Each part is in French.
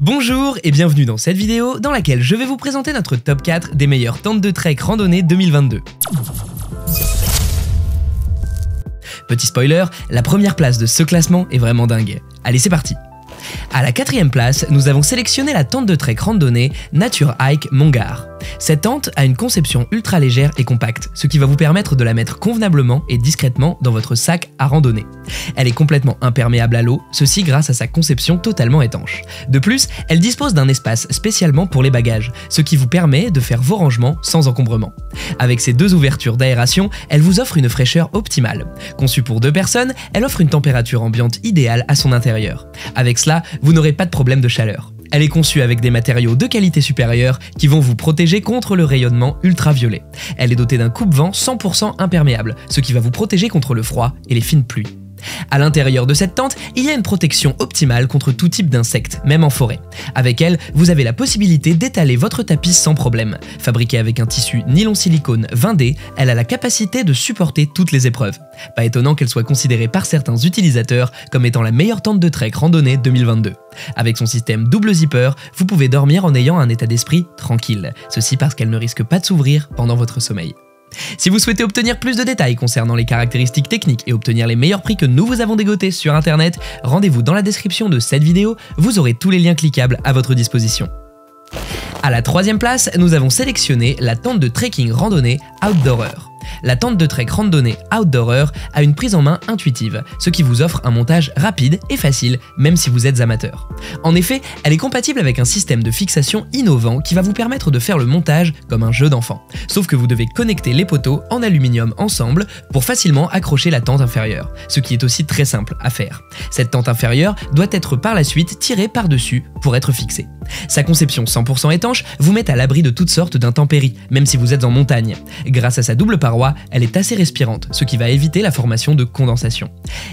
Bonjour et bienvenue dans cette vidéo dans laquelle je vais vous présenter notre top 4 des meilleures tentes de trek randonnée 2022. Petit spoiler, la première place de ce classement est vraiment dingue. Allez, c'est parti! À la 4e place, nous avons sélectionné la tente de trek randonnée Nature Hike Mongar. Cette tente a une conception ultra légère et compacte, ce qui va vous permettre de la mettre convenablement et discrètement dans votre sac à randonnée. Elle est complètement imperméable à l'eau, ceci grâce à sa conception totalement étanche. De plus, elle dispose d'un espace spécialement pour les bagages, ce qui vous permet de faire vos rangements sans encombrement. Avec ses deux ouvertures d'aération, elle vous offre une fraîcheur optimale. Conçue pour 2 personnes, elle offre une température ambiante idéale à son intérieur. Avec cela, vous n'aurez pas de problème de chaleur. Elle est conçue avec des matériaux de qualité supérieure qui vont vous protéger contre le rayonnement ultraviolet. Elle est dotée d'un coupe-vent 100% imperméable, ce qui va vous protéger contre le froid et les fines pluies. À l'intérieur de cette tente, il y a une protection optimale contre tout type d'insectes, même en forêt. Avec elle, vous avez la possibilité d'étaler votre tapis sans problème. Fabriquée avec un tissu nylon-silicone 20D, elle a la capacité de supporter toutes les épreuves. Pas étonnant qu'elle soit considérée par certains utilisateurs comme étant la meilleure tente de trek randonnée 2022. Avec son système double zipper, vous pouvez dormir en ayant un état d'esprit tranquille. Ceci parce qu'elle ne risque pas de s'ouvrir pendant votre sommeil. Si vous souhaitez obtenir plus de détails concernant les caractéristiques techniques et obtenir les meilleurs prix que nous vous avons dégotés sur internet, rendez-vous dans la description de cette vidéo, vous aurez tous les liens cliquables à votre disposition. À la 3e place, nous avons sélectionné la tente de trekking randonnée Outdoorer. La tente de trek randonnée Outdoorer a une prise en main intuitive, ce qui vous offre un montage rapide et facile, même si vous êtes amateur. En effet, elle est compatible avec un système de fixation innovant qui va vous permettre de faire le montage comme un jeu d'enfant. Sauf que vous devez connecter les poteaux en aluminium ensemble pour facilement accrocher la tente inférieure, ce qui est aussi très simple à faire. Cette tente inférieure doit être par la suite tirée par-dessus pour être fixée. Sa conception 100% étanche vous met à l'abri de toutes sortes d'intempéries, même si vous êtes en montagne. Grâce à sa double paroi, elle est assez respirante, ce qui va éviter la formation de condensation.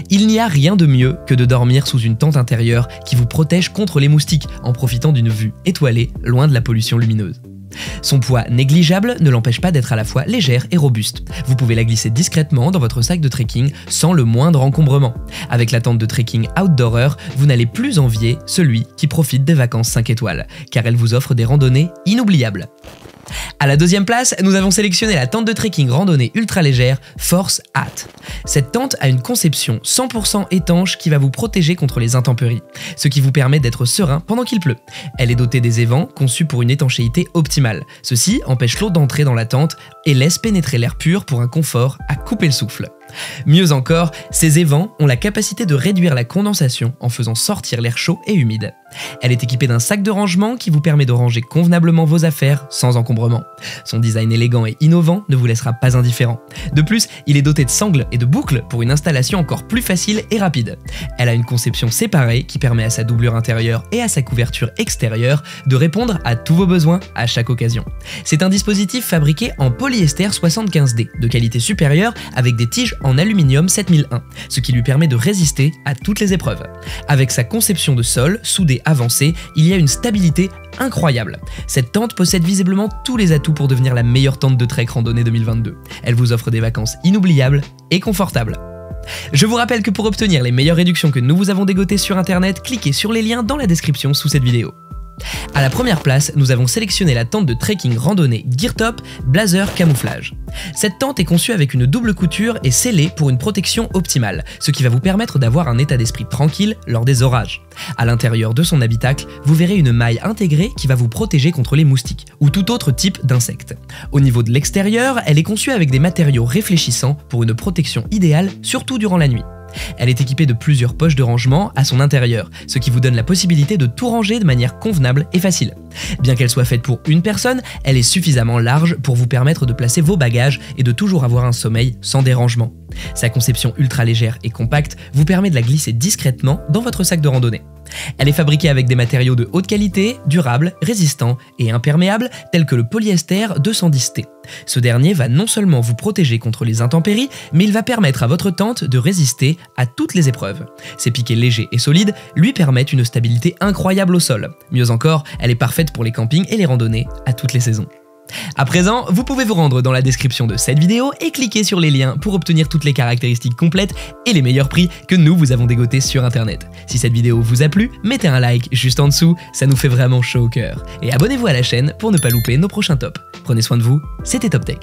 Il n'y a rien de mieux que de dormir sous une tente intérieure qui vous protège contre les moustiques en profitant d'une vue étoilée loin de la pollution lumineuse. Son poids négligeable ne l'empêche pas d'être à la fois légère et robuste. Vous pouvez la glisser discrètement dans votre sac de trekking sans le moindre encombrement. Avec la tente de trekking Outdoorer, vous n'allez plus envier celui qui profite des vacances 5 étoiles, car elle vous offre des randonnées inoubliables. À la 2e place, nous avons sélectionné la tente de trekking randonnée ultra légère Force Hat. Cette tente a une conception 100% étanche qui va vous protéger contre les intempéries, ce qui vous permet d'être serein pendant qu'il pleut. Elle est dotée des évents conçus pour une étanchéité optimale. Ceci empêche l'eau d'entrer dans la tente et laisse pénétrer l'air pur pour un confort à couper le souffle. Mieux encore, ces évents ont la capacité de réduire la condensation en faisant sortir l'air chaud et humide. Elle est équipée d'un sac de rangement qui vous permet de ranger convenablement vos affaires sans encombrement. Son design élégant et innovant ne vous laissera pas indifférent. De plus, il est doté de sangles et de boucles pour une installation encore plus facile et rapide. Elle a une conception séparée qui permet à sa doublure intérieure et à sa couverture extérieure de répondre à tous vos besoins à chaque occasion. C'est un dispositif fabriqué en polyester 75D de qualité supérieure avec des tiges en aluminium 7001, ce qui lui permet de résister à toutes les épreuves. Avec sa conception de sol soudée avancée, il y a une stabilité incroyable. Cette tente possède visiblement tous les atouts pour devenir la meilleure tente de trek randonnée 2022. Elle vous offre des vacances inoubliables et confortables. Je vous rappelle que pour obtenir les meilleures réductions que nous vous avons dégotées sur internet, cliquez sur les liens dans la description sous cette vidéo. À la 1re place, nous avons sélectionné la tente de trekking randonnée Geartop Blazer Camouflage. Cette tente est conçue avec une double couture et scellée pour une protection optimale, ce qui va vous permettre d'avoir un état d'esprit tranquille lors des orages. À l'intérieur de son habitacle, vous verrez une maille intégrée qui va vous protéger contre les moustiques ou tout autre type d'insectes. Au niveau de l'extérieur, elle est conçue avec des matériaux réfléchissants pour une protection idéale, surtout durant la nuit. Elle est équipée de plusieurs poches de rangement à son intérieur, ce qui vous donne la possibilité de tout ranger de manière convenable et facile. Bien qu'elle soit faite pour une personne, elle est suffisamment large pour vous permettre de placer vos bagages et de toujours avoir un sommeil sans dérangement. Sa conception ultra légère et compacte vous permet de la glisser discrètement dans votre sac de randonnée. Elle est fabriquée avec des matériaux de haute qualité, durables, résistants et imperméables tels que le polyester 210T. Ce dernier va non seulement vous protéger contre les intempéries, mais il va permettre à votre tente de résister à toutes les épreuves. Ses piquets légers et solides lui permettent une stabilité incroyable au sol. Mieux encore, elle est parfaite pour les campings et les randonnées à toutes les saisons. À présent, vous pouvez vous rendre dans la description de cette vidéo et cliquer sur les liens pour obtenir toutes les caractéristiques complètes et les meilleurs prix que nous vous avons dégotés sur internet. Si cette vidéo vous a plu, mettez un like juste en dessous, ça nous fait vraiment chaud au cœur. Et abonnez-vous à la chaîne pour ne pas louper nos prochains tops. Prenez soin de vous, c'était Top Tech.